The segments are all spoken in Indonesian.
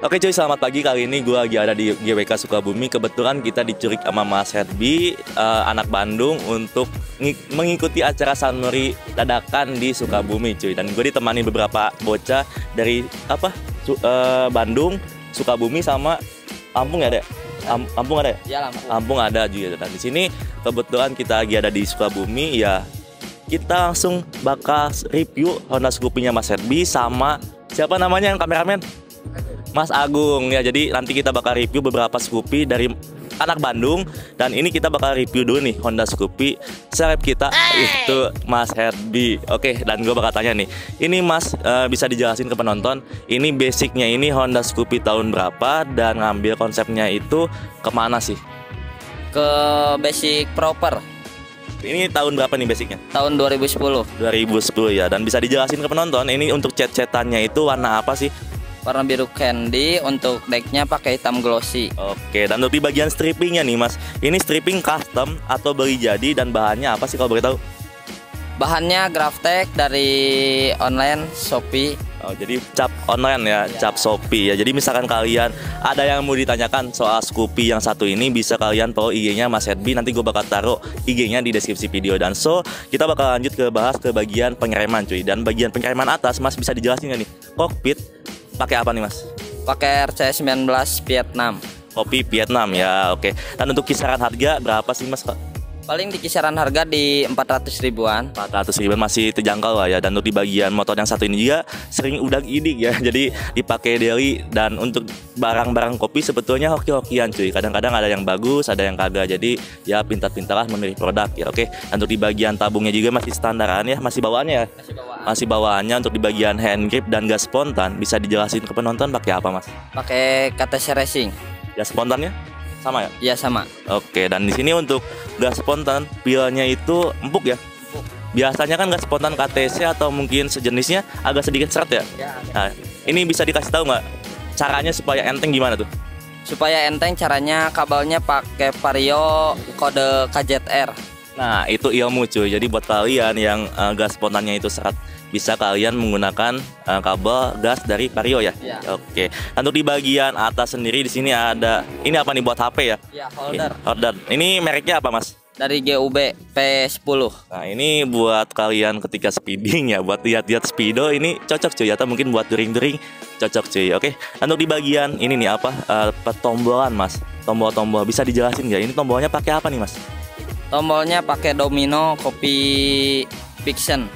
Oke cuy, selamat pagi. Kali ini gue lagi ada di GWK Sukabumi. Kebetulan kita diculik sama Mas Herbi, anak Bandung, untuk mengikuti acara Sunmori dadakan di Sukabumi cuy. Dan gue ditemani beberapa bocah dari Bandung, Sukabumi sama Lampung ya, Dek? Lampung ada ya? Ya, Lampung. Lampung ada juga. Dan di sini kebetulan kita lagi ada di Sukabumi ya. Kita langsung bakal review Honda Scoopy-nya Mas Herbi sama siapa namanya yang kameramen? Mas Agung ya. Jadi nanti kita bakal review beberapa Scoopy dari anak Bandung, dan ini kita bakal review dulu nih Honda Scoopy seleb kita itu Mas Herbi. Oke, dan gue bakal tanya nih, ini Mas bisa dijelasin ke penonton ini basicnya ini Honda Scoopy tahun berapa dan ngambil konsepnya itu kemana sih? Ke basic proper Ini tahun berapa nih basicnya? tahun 2010. 2010 ya. Dan bisa dijelasin ke penonton ini untuk cat-catannya itu warna apa sih? Warna biru candy, untuk decknya pakai hitam glossy. Oke, dan untuk di bagian strippingnya nih Mas, ini stripping custom atau beli jadi, dan bahannya apa sih kalau boleh tahu? Bahannya Graftek dari online Shopee. Oh, jadi cap online ya, cap Shopee ya. Jadi misalkan kalian ada yang mau ditanyakan soal Scoopy yang satu ini, bisa kalian follow IG-nya Mas Herbi. Nanti gue bakal taruh IG-nya di deskripsi video. Dan kita bakal lanjut ke bahas ke bagian pengereman cuy. Dan bagian pengereman atas Mas bisa dijelasin nggak nih? Kokpit pakai apa nih Mas? Pakai RC19 Vietnam. Kopi Vietnam ya, oke. Dan untuk kisaran harga berapa sih Mas? Paling di kisaran harga di 400 ribuan. 400 ribuan masih terjangkau lah ya. Dan untuk di bagian motor yang satu ini juga sering udah idik ya. Jadi dipakai daily. Dan untuk barang-barang kopi sebetulnya hoki-hokian cuy. Kadang-kadang ada yang bagus, ada yang kagak. Jadi ya pintar-pintarlah memilih produk ya, oke. Dan untuk di bagian tabungnya juga masih standaran ya, masih bawaannya ya. Masih bawaannya. Untuk di bagian hand grip dan gas spontan bisa dijelasin ke penonton pakai apa Mas? Pakai KTC Racing. Gas spontannya sama ya? Iya, sama. Oke, dan di sini untuk gas spontan pilnya itu empuk ya. Biasanya kan gas spontan KTC atau mungkin sejenisnya agak sedikit seret ya. Nah, ini bisa dikasih tahu nggak caranya supaya enteng gimana tuh? Supaya enteng caranya, kabelnya pakai Vario kode KZR. Nah, itu ilmu cuy. Jadi buat kalian yang gas spontannya itu seret, bisa kalian menggunakan kabel gas dari Vario ya. Ya. Oke. Untuk di bagian atas sendiri di sini ada ini apa nih, buat HP ya? Ya, holder. Holder. Ini mereknya apa Mas? Dari GUB P10. Nah, ini buat kalian ketika speeding ya, buat lihat-lihat speedo ini cocok cuy, atau mungkin buat during-during cocok cuy. Oke. Untuk di bagian ini nih apa? Petombolan Mas. Tombol-tombol bisa dijelasin nggak? Ini tombolnya pakai apa nih Mas? Tombolnya pakai domino kopi Fiction.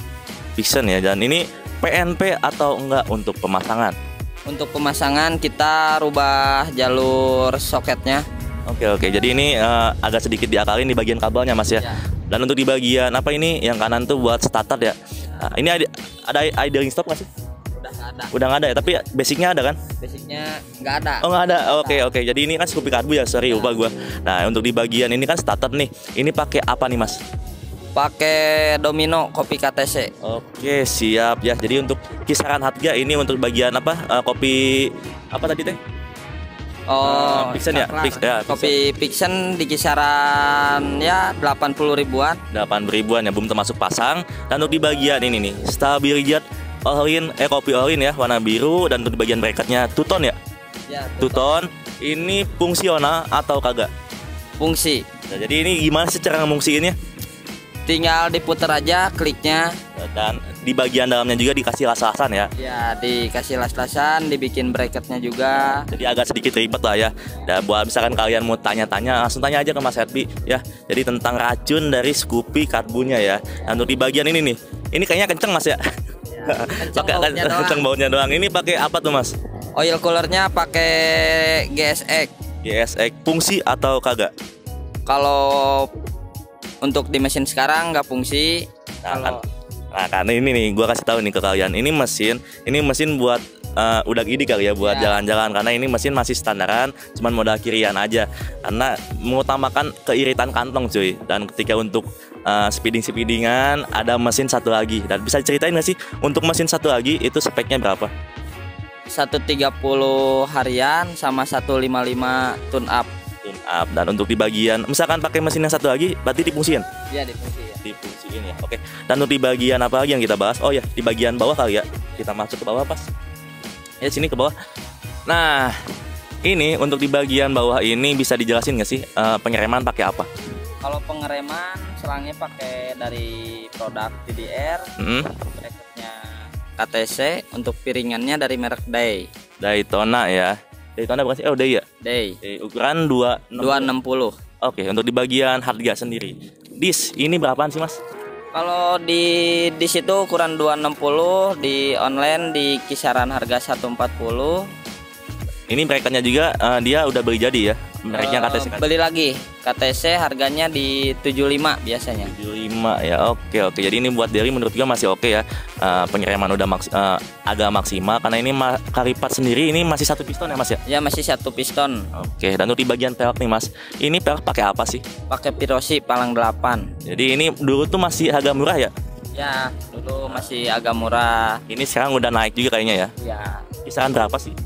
Fiction ya. Dan ini PNP atau enggak untuk pemasangan? Untuk pemasangan kita rubah jalur soketnya. Oke. Jadi ini agak sedikit diakalin di bagian kabelnya Mas ya. Ya. Dan untuk di bagian apa ini yang kanan tuh buat starter ya. Nah, ini ada idling stop nggak sih? Udah nggak ada. Udah nggak ada ya, tapi basicnya ada kan? Basicnya nggak ada. Oh nggak ada. Oke. Jadi ini kan Scoopy karbu ya, sorry lupa gua. Nah, untuk di bagian ini kan starter nih. Ini pakai apa nih Mas? Pakai domino kopi KTC. Oke, siap ya. Jadi untuk kisaran harga ini untuk bagian apa? Kopi apa tadi teh? Oh, Fiction ya? Kopi Fiction di kisaran ya 80 ribuan. 8 ribuan ya, belum termasuk pasang. Dan untuk di bagian ini nih, stabilizer all-in, kopi all-in ya, warna biru. Dan untuk di bagian bracketnya two-tone ya? Ya, Two-tone. Ini fungsional atau kagak? fungsi. Nah, jadi ini gimana sih cara ngefungsiinnya? Tinggal diputer aja kliknya. Dan di bagian dalamnya juga dikasih las-lasan ya. Ya, dikasih las-lasan, dibikin bracketnya juga. Jadi agak sedikit ribet lah ya. Dan buat misalkan kalian mau tanya-tanya, langsung tanya aja ke Mas Herbi ya. Jadi tentang racun dari Scoopy karbunya ya. Dan untuk di bagian ini nih, ini kayaknya kenceng Mas ya. Kenceng baunya doang. Ini pakai apa tuh Mas? Oil coolernya pakai GSX. GSX fungsi atau kagak? Kalau untuk di mesin sekarang nggak fungsi. Nah, karena ini nih, gua kasih tahu nih ke kalian. Ini mesin buat udah gini kali ya, buat jalan-jalan. Karena ini mesin masih standaran, cuman modal kirian aja. Karena mengutamakan keiritan kantong cuy. Dan ketika untuk speedingan ada mesin satu lagi. Dan bisa ceritain nggak sih untuk mesin satu lagi itu speknya berapa? 130 harian sama 155 tune up. Dan untuk di bagian misalkan pakai mesin yang satu lagi berarti difungsiin? Iya, difungsi ya. Difungsiin ya, oke. Dan untuk di bagian apa lagi yang kita bahas? Oh ya, di bagian bawah kali ya. Kita masuk ke bawah pas. Ya sini ke bawah. Nah, ini untuk di bagian bawah ini bisa dijelasin nggak sih pengereman pakai apa? Kalau pengereman selangnya pakai dari produk TDR, bracketnya KTC, untuk piringannya dari merek Day. Daytona ya. Daytona bukan sih? Oh, Day ya. Day. Ukuran 260. Oke, untuk di bagian harga sendiri. Dis, ini berapaan sih, Mas? Kalau di situ ukuran 260, di online di kisaran harga 140. Ini bracketnya juga dia udah beli jadi ya. Mereknya KTC kan? Beli lagi. KTC harganya di 75 biasanya. 75 ya. Oke. Jadi ini buat Derry menurut gua masih oke ya. Pengereman udah agak maksimal karena ini kalipat sendiri ini masih satu piston ya, Mas ya? Ya, masih satu piston. Oke, dan untuk di bagian pelek nih, Mas. Ini pelek pakai apa sih? Pakai Pirosi Palang 8. Jadi ini dulu tuh masih agak murah ya? Ya, dulu masih agak murah. Ini sekarang udah naik juga kayaknya ya. Ya. Kisaran berapa sih?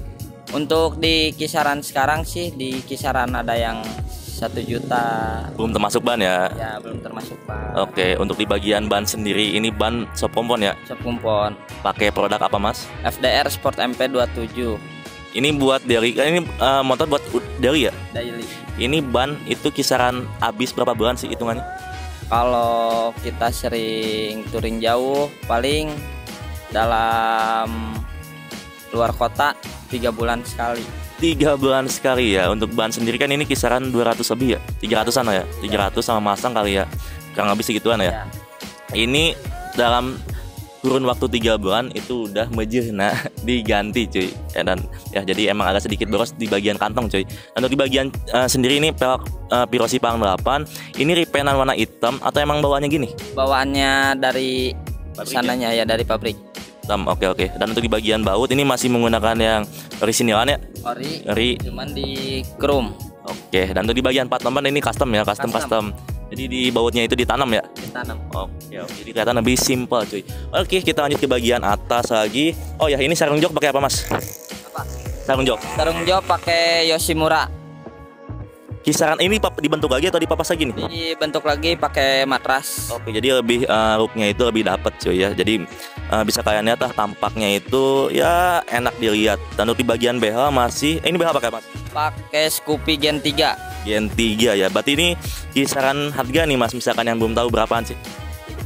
Untuk di kisaran sekarang sih di kisaran ada yang 1 juta. Belum termasuk ban ya? Ya, belum termasuk ban. Oke, untuk di bagian ban sendiri ini ban sop kompon ya? Sop kompon. Pakai produk apa, Mas? FDR Sport MP27. Ini buat Derry, ini motor buat Derry ya? Daily. Ini ban itu kisaran habis berapa bulan sih hitungannya? Kalau kita sering touring jauh paling dalam luar kota 3 bulan sekali. 3 bulan sekali ya. Untuk ban sendiri kan ini kisaran 200 lebih ya? 300-an ya? 300 sama masang kali ya. Kurang lebih segituan ya. Ini dalam kurun waktu 3 bulan itu udah mejehna diganti cuy. Dan ya jadi emang agak sedikit boros di bagian kantong cuy. Dan untuk di bagian sendiri ini pelek Pirosi Palang 8. Ini repaintan warna hitam atau emang bawaannya gini? Bawaannya dari sananya ya, dari pabrik. Oke. Dan untuk di bagian baut ini masih menggunakan yang originalan ya? Ori. Cuman di chrome. Oke. Dan untuk di bagian plat nomor ini custom ya, custom. Jadi di bautnya itu ditanam ya? Ditanam. Oke. Jadi kelihatan lebih simpel cuy. Oke, kita lanjut ke bagian atas lagi. Oh ya, ini sarung jok pakai apa, Mas? Apa? Sarung jok. Sarung jok pakai Yoshimura. Kisaran ini dibentuk lagi atau dipapas lagi nih? Dibentuk lagi pakai matras. Oke, jadi lebih looknya itu lebih dapet cuy ya. Jadi bisa kalian lihat lah tampaknya itu ya enak dilihat. Dan untuk di bagian BH masih ini BH pakai apa? Pakai Scoopy Gen 3. Gen 3 ya. Berarti ini kisaran harga nih, Mas, misalkan yang belum tahu berapaan sih?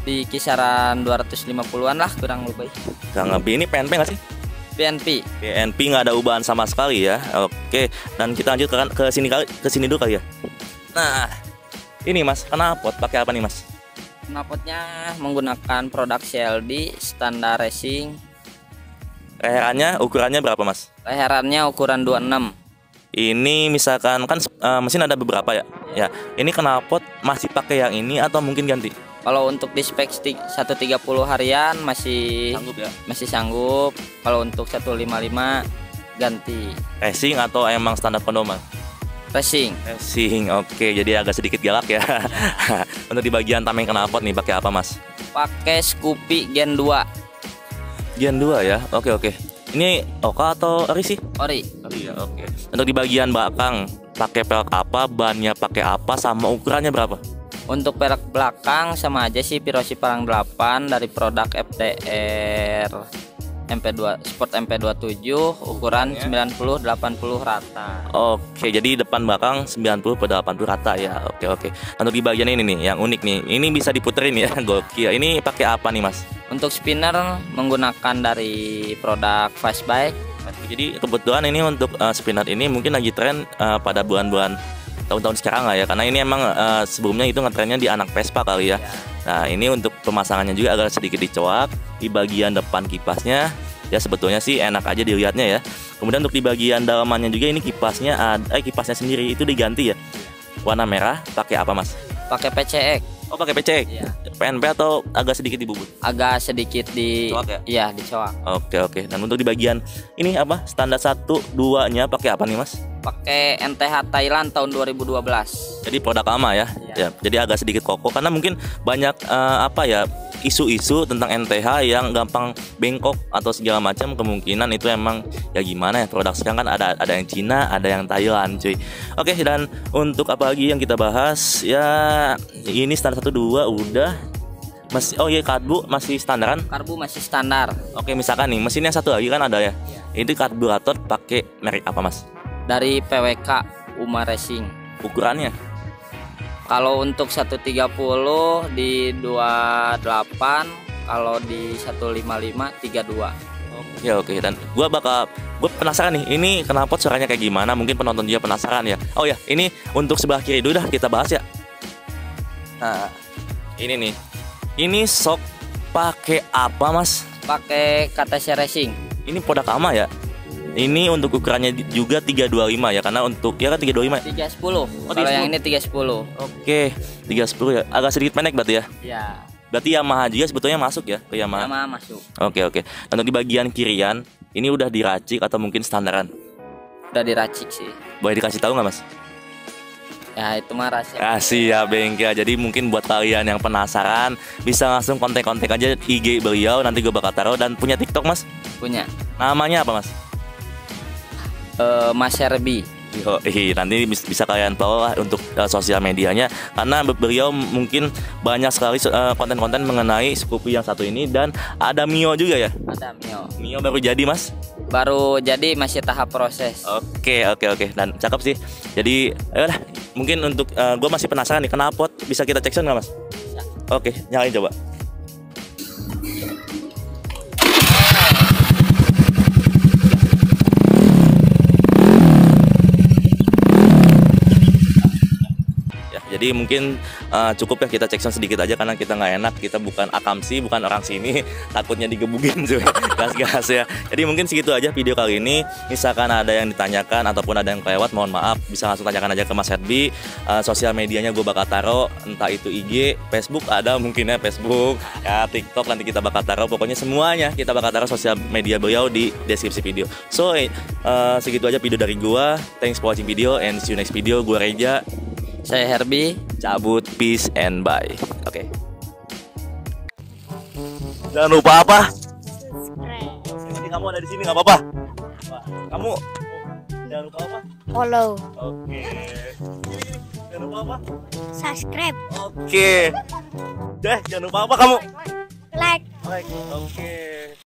Di kisaran 250-an lah kurang lebih. Kurang lebih. Ini PNP nggak sih? PNP nggak ada ubahan sama sekali ya. Oke, dan kita lanjut ke sini dulu kali ya. Nah, ini Mas, knalpot pakai apa nih, Mas? Knalpotnya menggunakan produk CLD standar racing. Leherannya ukurannya berapa, Mas? Leherannya ukuran 26. Ini misalkan kan mesin ada beberapa ya. Ya, ini knalpot masih pakai yang ini atau mungkin ganti? Kalau untuk di spek 130 harian masih sanggup ya? Masih sanggup. Kalau untuk 155 ganti. Racing atau emang standar pedoman? Racing. Oke, jadi agak sedikit galak ya. Untuk di bagian tameng knalpot nih pakai apa, Mas? Pakai Scoopy Gen 2. Gen 2 ya. Oke. Ini Oka atau Ori sih? Ori ya, oke. Untuk di bagian belakang pakai pelek apa, bannya pakai apa, sama ukurannya berapa? Untuk pelek belakang sama aja sih, Pirosi Palang 8 dari produk FDR MP2 Sport MP27 ukuran 90-80 rata. Oke, jadi depan belakang 90-80 rata ya. Oke. Untuk di bagian ini nih yang unik nih. Ini bisa diputerin ya, gokil. Ini pakai apa nih, Mas? Untuk spinner menggunakan dari produk Fastbike. Jadi kebetulan ini untuk spinner ini mungkin lagi tren pada bulan-bulan tahun-tahun sekarang lah ya, karena ini emang sebelumnya itu ngetrennya di anak Vespa kali ya. Nah, ini untuk pemasangannya juga agak sedikit dicoak di bagian depan kipasnya. Ya sebetulnya sih enak aja dilihatnya ya. Kemudian untuk di bagian dalamannya juga ini kipasnya kipasnya sendiri itu diganti ya. Warna merah pakai apa, Mas? Pakai PCX. Oh, pakai PCX. Iya. PNP atau agak sedikit dibubut? Agak sedikit Coak ya? Iya, dicoak. Oke. Dan untuk di bagian ini apa? Standar 1-2-nya pakai apa nih, Mas? Pakai NTH Thailand tahun 2012. Jadi produk lama ya. Ya, jadi agak sedikit kokoh karena mungkin banyak isu-isu tentang NTH yang gampang bengkok atau segala macam. Kemungkinan itu emang ya gimana ya, produk sekarang kan ada yang Cina, ada yang Thailand cuy. Oke, dan untuk apa lagi yang kita bahas ya, ini standar 1-2 udah. Oh iya, karbu masih standaran. Karbu masih standar. Oke, misalkan nih mesin yang satu lagi kan ada ya. Itu karburator pakai merek apa Mas? Dari PWK Uma Racing. Ukurannya? Kalau untuk 130 di 28, kalau di 155 32. Oke, dan gue penasaran nih, ini knalpot suaranya kayak gimana? Mungkin penonton juga penasaran ya. Oh ya, ini untuk sebelah kiri dulu dah kita bahas ya. Nah, ini nih. Ini sok pakai apa Mas? Pakai KTC Racing. Ini produk AMA ya? Ini untuk ukurannya juga 325 ya, karena untuk ya kan 325. 310. Kalau 310. yang ini 310. Oke, 310 ya. Agak sedikit pendek berarti ya. Ya. Berarti Yamaha juga sebetulnya masuk ya ke Yamaha. Yamaha masuk. Oke. Untuk di bagian kirian ini udah diracik atau mungkin standaran? Udah diracik sih. Boleh dikasih tahu nggak Mas? Ya itu mah rahasia. Kasih ya bengkel. Jadi mungkin buat kalian yang penasaran bisa langsung kontak-kontak aja IG beliau, nanti gue bakal taruh. Dan punya TikTok Mas? Punya. Namanya apa Mas? Mas Serbi. Nanti bisa kalian follow lah untuk sosial medianya, karena beliau mungkin banyak sekali konten-konten mengenai Scoopy yang satu ini. Dan ada Mio juga ya? Ada Mio. Mio baru jadi Mas? Baru jadi, masih tahap proses. Oke. Dan cakep sih. Jadi mungkin untuk gue masih penasaran nih, knalpot bisa kita cek sound nggak Mas? Bisa. Oke, nyalain coba. Jadi mungkin cukup ya kita cek sound sedikit aja, karena kita nggak enak, kita bukan akamsi, bukan orang sini, takutnya digebukin cuy, gas-gas ya. Jadi mungkin segitu aja video kali ini. Misalkan ada yang ditanyakan ataupun ada yang kelewat, mohon maaf, bisa langsung tanyakan aja ke Mas Herbi. Sosial medianya gue bakal taruh, entah itu IG, Facebook ada mungkin ya, Facebook, ya TikTok nanti kita bakal taruh. Pokoknya semuanya kita bakal taruh sosial media beliau di deskripsi video. So segitu aja video dari gue. Thanks for watching video and see you next video. Gue Reja. Saya Herbi. Cabut, peace and bye. Oke. Jangan lupa apa? Jadi kamu ada di sini nggak apa-apa. Kamu jangan lupa apa? Follow. Oke. Jangan lupa apa? Subscribe. Oke. Jangan lupa apa kamu? Like. Like. Oke.